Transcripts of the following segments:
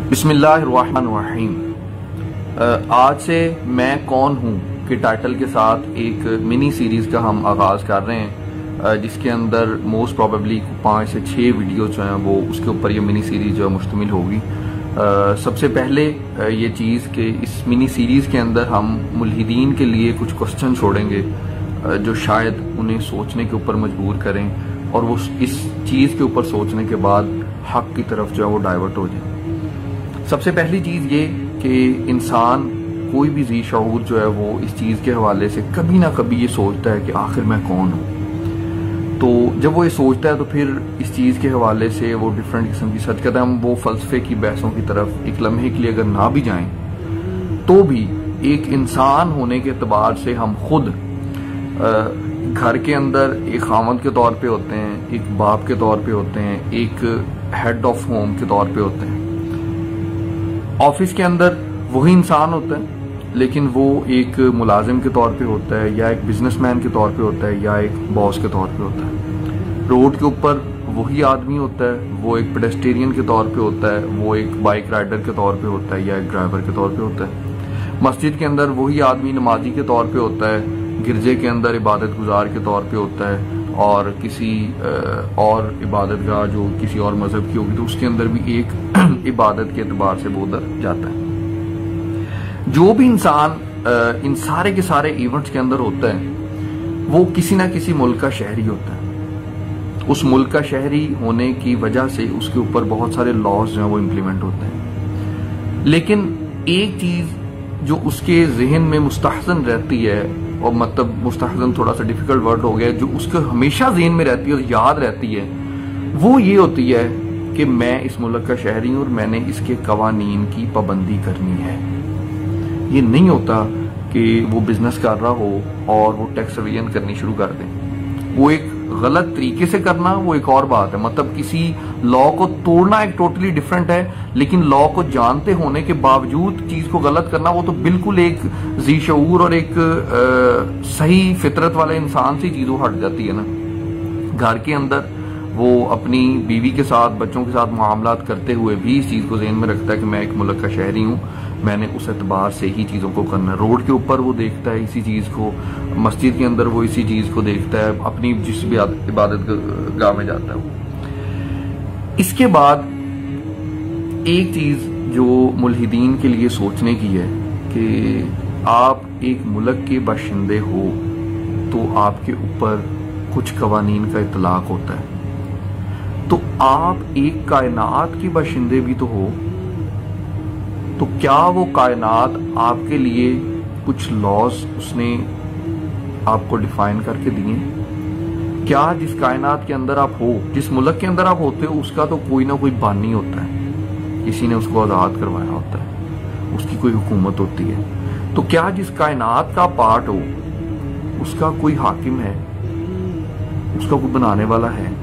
बिस्मिल्लाहिर्रहमानिर्रहीम। आज से मैं कौन हूँ के टाइटल के साथ एक मिनी सीरीज का हम आगाज कर रहे हैं, जिसके अंदर मोस्ट प्रोबेबली 5 से 6 वीडियो जो हैं वो उसके ऊपर ये मिनी सीरीज जो है मुश्तमिल होगी। सबसे पहले ये चीज़ कि इस मिनी सीरीज के अंदर हम मुल्हिदीन के लिए कुछ क्वेश्चन छोड़ेंगे जो शायद उन्हें सोचने के ऊपर मजबूर करें और वो इस चीज़ के ऊपर सोचने के बाद हक की तरफ जो है वो डाइवर्ट हो जाए। सबसे पहली चीज़ ये कि इंसान कोई भी जी शऊर जो है वो इस चीज़ के हवाले से कभी ना कभी ये सोचता है कि आखिर मैं कौन हूँ। तो जब वो ये सोचता है तो फिर इस चीज़ के हवाले से वो डिफरेंट किस्म की सर्च करता है। हम वो फ़लसफ़े की बहसों की तरफ एक लम्हे के लिए अगर ना भी जाएं तो भी एक इंसान होने के एतबार से हम खुद घर के अंदर एक खामद के तौर पे होते हैं, एक बाप के तौर पे होते हैं, एक हेड ऑफ होम के तौर पे होते हैं। ऑफिस के अंदर वही इंसान होता है लेकिन वो एक मुलाजिम के तौर पे होता है, या एक बिजनेसमैन के तौर पे होता है, या एक बॉस के तौर पे होता है। रोड के ऊपर वही आदमी होता है, वो एक पेडेस्टेरियन के तौर पे होता है, वो एक बाइक राइडर के तौर पे होता है, या एक ड्राइवर के तौर पे होता है। मस्जिद के अंदर वही आदमी नमाजी के तौर पे होता है, गिरजे के अंदर इबादत गुजार के तौर पे होता है, और किसी और इबादत गाह जो किसी और मजहब की होगी तो उसके अंदर भी एक इबादत के एतबार से वो उधर जाता है। जो भी इंसान इन सारे के सारे इवेंट्स के अंदर होता है वो किसी ना किसी मुल्क का शहरी होता है। उस मुल्क का शहरी होने की वजह से उसके ऊपर बहुत सारे लॉज जो है वो इम्प्लीमेंट होते हैं। लेकिन एक चीज जो उसके जहन में मुस्तहसन रहती है, और मतलब मुस्तहसन थोड़ा सा डिफिकल्ट वर्ड हो गया, जो उसको हमेशा ज़हन में रहती है और याद रहती है, वो ये होती है कि मैं इस मुल्क का शहरी हूं और मैंने इसके कवानीन की पाबंदी करनी है। ये नहीं होता कि वो बिजनेस कर रहा हो और वो टैक्स एवेजन करनी शुरू कर दे। वो एक गलत तरीके से करना वो एक और बात है, मतलब किसी लॉ को तोड़ना एक टोटली डिफरेंट है, लेकिन लॉ को जानते होने के बावजूद चीज को गलत करना वो तो बिल्कुल एक जी शऊर और एक सही फितरत वाले इंसान से चीज वो हट जाती है ना। घर के अंदर वो अपनी बीवी के साथ, बच्चों के साथ मामलात करते हुए भी इस चीज को ज़हन में रखता है कि मैं एक मुल्क का शहरी हूँ, मैंने उस एतबार से ही चीजों को करना है। रोड के ऊपर वो देखता है इसी चीज को, मस्जिद के अंदर वो इसी चीज को देखता है, अपनी जिस भी इबादत गाह में जाता है वो। इसके बाद एक चीज जो मुल्हिदीन के लिए सोचने की है कि आप एक मुल्क के बाशिंदे हो तो आपके ऊपर कुछ कवानीन का इतलाक होता है। तो आप एक कायनात के बाशिंदे भी तो हो, तो क्या वो कायनात आपके लिए कुछ लॉज उसने आपको डिफाइन करके दिए? क्या जिस कायनात के अंदर आप हो, जिस मुल्क के अंदर आप होते हो, उसका तो कोई ना कोई बानी होता है, किसी ने उसको आजाद करवाया होता है, उसकी कोई हुकूमत होती है। तो क्या जिस कायनात का पार्ट हो उसका कोई हाकिम है, उसका कोई बनाने वाला है?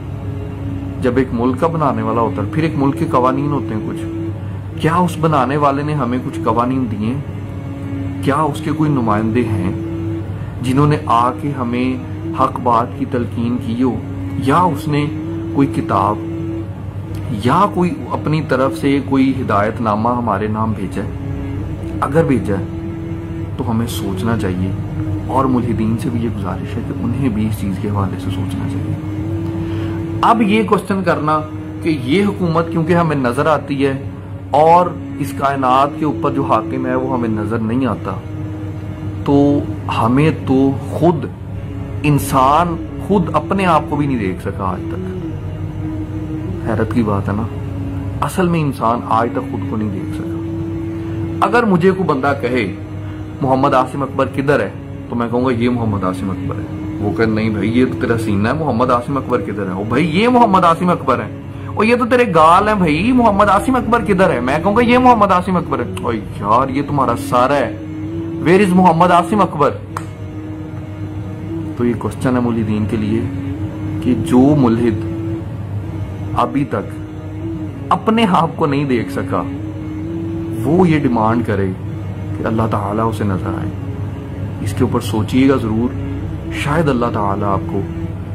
जब एक मुल्क का बनाने वाला होता है फिर एक मुल्क के कवानीन होते हैं कुछ। क्या उस बनाने वाले ने हमें कुछ कवानीन दिए? क्या उसके कोई नुमाइंदे हैं जिन्होंने आके हमें हक बात की तलकीन की हो, या उसने कोई किताब या कोई अपनी तरफ से कोई हिदायतनामा हमारे नाम भेजा है? अगर भेजा है तो हमें सोचना चाहिए, और मुल्हिदीन से भी ये गुजारिश है कि उन्हें भी इस चीज के हवाले से सोचना चाहिए। अब ये क्वेश्चन करना कि ये हुकूमत क्योंकि हमें नजर आती है और इस कायनात के ऊपर जो हाकिम है वो हमें नजर नहीं आता, तो हमें तो खुद इंसान खुद अपने आप को भी नहीं देख सका आज तक। हैरत की बात है ना, असल में इंसान आज तक खुद को नहीं देख सका। अगर मुझे कोई बंदा कहे मोहम्मद आसिम अकबर किधर है, तो मैं कहूंगा ये मोहम्मद आसिम अकबर है। वो कहे नहीं भाई ये तो तेरा सीना है, मोहम्मद आसिम अकबर किधर है? ओ भाई ये मोहम्मद आसिम अकबर है। और ये तो तेरे गाल है भाई, मोहम्मद आसिम अकबर किधर है? मैं कहूंगा ये मोहम्मद आसिम अकबर है। ओए यार ये तुम्हारा सारा है, वेयर इज मोहम्मद आसिम अकबर? तो ये क्वेश्चन है मुल्हिदीन के लिए कि जो मुल्हिद अभी तक अपने आप को नहीं देख सका वो ये डिमांड करे कि अल्लाह ताला उसे नजर आए। इसके ऊपर सोचिएगा जरूर, शायद अल्लाह ताला आपको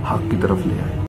हक की तरफ ले आए।